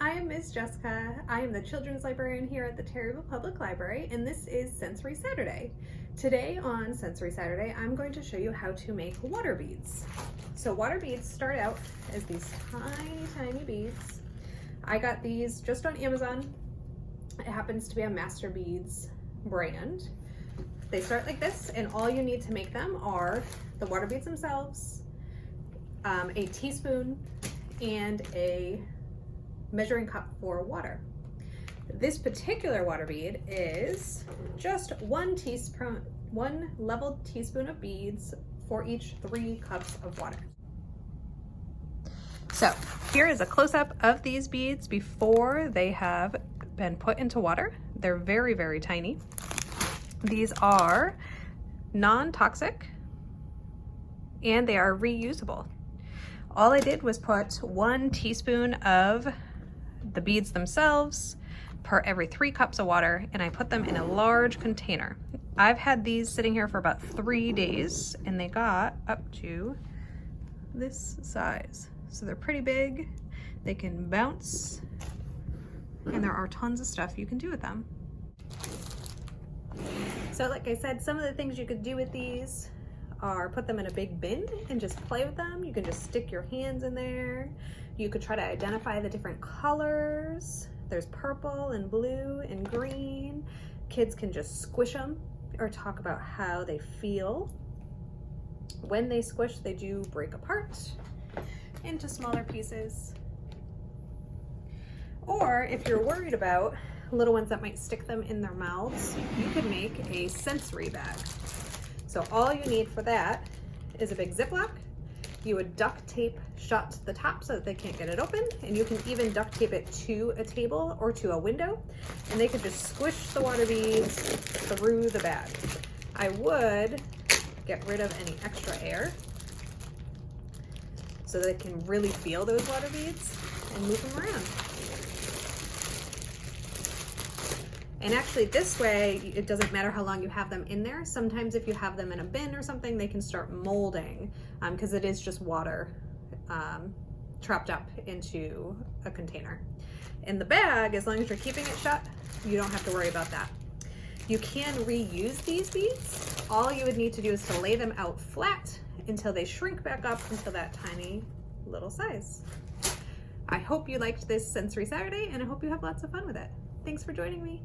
I am Ms. Jessica. I am the children's librarian here at the Terryville Public Library, and this is Sensory Saturday. Today on Sensory Saturday, I'm going to show you how to make water beads. So water beads start out as these tiny, tiny beads. I got these just on Amazon. It happens to be a Master Beads brand. They start like this, and all you need to make them are the water beads themselves, a teaspoon, and a measuring cup for water. This particular water bead is just one leveled teaspoon of beads for each 3 cups of water. So here is a close-up of these beads before they have been put into water. They're very, very tiny. These are non-toxic and they are reusable. All I did was put 1 teaspoon of the beads themselves per every 3 cups of water, and I put them in a large container. I've had these sitting here for about 3 days, and they got up to this size. So they're pretty big, they can bounce, and there are tons of stuff you can do with them. So like I said, some of the things you could do with these are put them in a big bin and just play with them. You can just stick your hands in there. You could try to identify the different colors. There's purple and blue and green. Kids can just squish them or talk about how they feel. When they squish, they do break apart into smaller pieces. Or if you're worried about little ones that might stick them in their mouths, you could make a sensory bag. So all you need for that is a big Ziploc. You would duct tape shut the top so that they can't get it open, and you can even duct tape it to a table or to a window, and they could just squish the water beads through the bag. I would get rid of any extra air so they can really feel those water beads and move them around. And actually this way, it doesn't matter how long you have them in there. Sometimes if you have them in a bin or something, they can start molding because it is just water trapped up into a container. In the bag, as long as you're keeping it shut, you don't have to worry about that. You can reuse these beads. All you would need to do is to lay them out flat until they shrink back up until that tiny little size. I hope you liked this Sensory Saturday, and I hope you have lots of fun with it. Thanks for joining me.